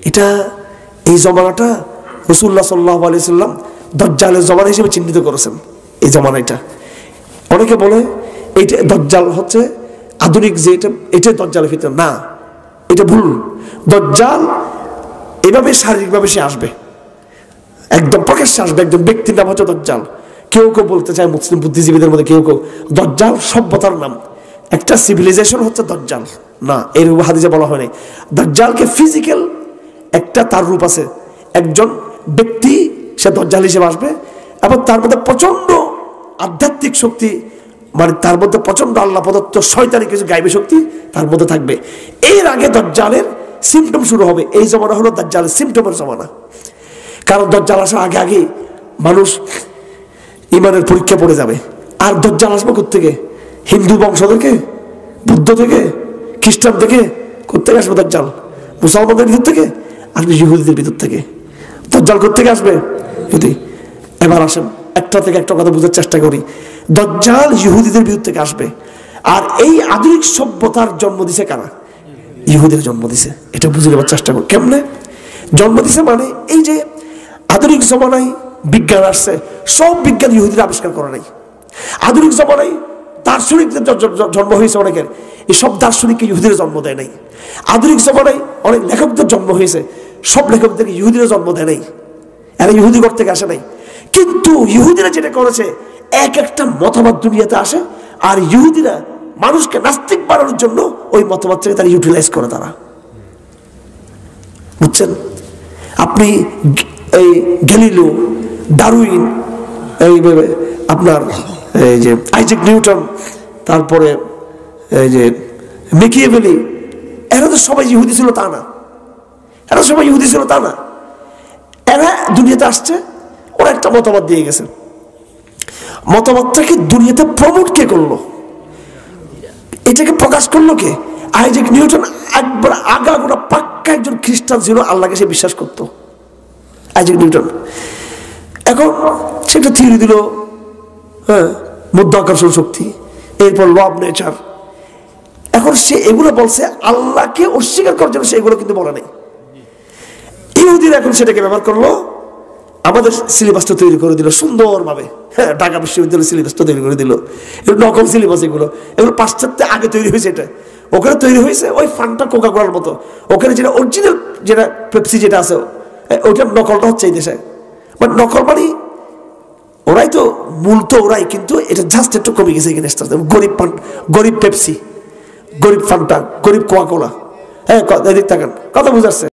এটা এই জমানাটা রাসূলুল্লাহ সাল্লাল্লাহু আলাইহি ওয়াসাল্লাম দাজ্জালের জমানা হিসেবে চিহ্নিত করেছেন। এই জমানাটা অনেকে বলে এইটা দাজ্জাল হচ্ছে আধুনিক, যে এটা দাজ্জালের ফিতনা না, এটা ভুল। দাজ্জাল এভাবে শারীরিকভাবে সে আসবে, একদম প্রকাশ্যে আসবে, একদম ব্যক্তির নাম হচ্ছে দাজ্জাল। কেউ কেউ বলতে চায়, মুসলিম বুদ্ধিজীবীদের মধ্যে কেউ কেউ, দাজ্জাল সভ্যতার নাম, একটা সিভিলাইজেশন হচ্ছে দাজ্জাল না, এই হাদিসে বলা হয় নাই। দাজ্জালকে ফিজিক্যাল একটা তার রূপ আছে, একজন ব্যক্তি সে দাজ্জাল হিসেবে আসবে এবং তার মধ্যে প্রচন্ড আধ্যাত্মিক শক্তি, মানে তার মধ্যে প্রচন্ড আল্লাহ প্রদত্ত শয়তানি কিছু গায়বী শক্তি তার মধ্যে থাকবে। এর আগে দাজ্জালের সিমটম শুরু হবে। এই জমানা হলো দাজ্জালের সিমটমের জমানা। কারণ দাজ্জাল আসার আগে আগে মানুষ ইমানের পরীক্ষা পড়ে যাবে। আর দাজ্জাল আসবে কোত্থেকে? হিন্দু বংশ থেকে, বুদ্ধ থেকে, খ্রিস্টান থেকে, কোত্থেকে আসবে দাজ্জাল? মুসলমানদের ভিতর থেকে আসবে, ইহুদিদের ভিতর থেকে। দাজ্জাল কোত্থেকে আসবে? যদি এবার আসেন একটা থেকে একটা কথা বোঝার চেষ্টা করি। দাজ্জাল ইহুদিদের ভিতর থেকে আসবে। আর এই আধুনিক সভ্যতার জন্ম দিছে কারা? ইহুদিরা জন্ম দিছে। এটা বুঝে নেবার চেষ্টা করি। কেমনে জন্ম দিছে? মানে এই যে আধুনিক জমানায় বিজ্ঞান আসছে, সব বিজ্ঞান ইহুদিরা আবিষ্কার করে নাই। আধুনিক জমানায় দার্শনিকদের জন্ম হয়েছে অনেকের, এসব দার্শনিককে ইহুদিরা জন্ম দেয় নাই। আধুনিক জমানায় অনেক লেখকদের জন্ম হয়েছে, সব লেখকদেরকে ইহুদিরা জন্ম দেয় নাই। এরা ইহুদি ঘর থেকে আসে নাই। কিন্তু ইহুদিরা যেটা করেছে, এক একটা মতবাদ দুনিয়াতে আসে, আর ইহুদিরা মানুষকে নাস্তিক বানানোর জন্য ওই মতবাদটাকে তারা ইউটিলাইজ করে। তারা বুঝছেন? আপনি এই গ্যালিলিও, ডারউইন, এইভাবে আপনার এই যে আইজাক নিউটন, তারপরে এই যে মেকিয়াভেলি, এরা তো সবাই ইহুদি ছিল তা না। এরা সবাই ইহুদি ছিল তা না। এরা দুনিয়াতে আসছে, ওরা একটা মতবাদ দিয়ে গেছে। মতবাদটাকে দুনিয়াতে প্রমোট কে করলো? এটাকে প্রকাশ করলো কে? আইজাক নিউটন একবার আগাগোড়া পাক্কা একজন খ্রিস্টান ছিল, আল্লাহকে সে বিশ্বাস করতো। আইজাক নিউটন এখন সে একটা থিওরি দিল, হ্যাঁ, মাধ্যাকর্ষণ শক্তি, এরপর ল অফ নেচার। এখন সে এগুলো বলছে, আল্লাহকে অস্বীকার করার জন্য সে এগুলো কিন্তু বলে নাই। ইহুদিরা এখন সেটাকে ব্যবহার করলো, আমাদের সিলেবাসটা তৈরি করে দিল সুন্দরভাবে। হ্যাঁ, ঢাকা বিশ্ববিদ্যালয়ের সিলেবাসটা তৈরি করে দিল। এগুলো নকল সিলেবাস, এগুলো পাশ্চাত্যে আগে তৈরি হয়েছে। এটা ওখানে তৈরি হয়েছে ওই ফান্টা কোকা কোলার মতো। ওখানে যেটা অরিজিনাল, যেটা পেপসি যেটা আছে, ওইটার নকলটা হচ্ছে এই দেশে। বাট নকল মানে ওরাই তো, মূল তো ওরাই, কিন্তু এটা জাস্ট একটু কমে গেছে এখানে। গরিব পেপসি, গরিব ফান্টা, গরিব কোকা কোলা। হ্যাঁ, এদিক তাকান, কথা বুঝাচ্ছে।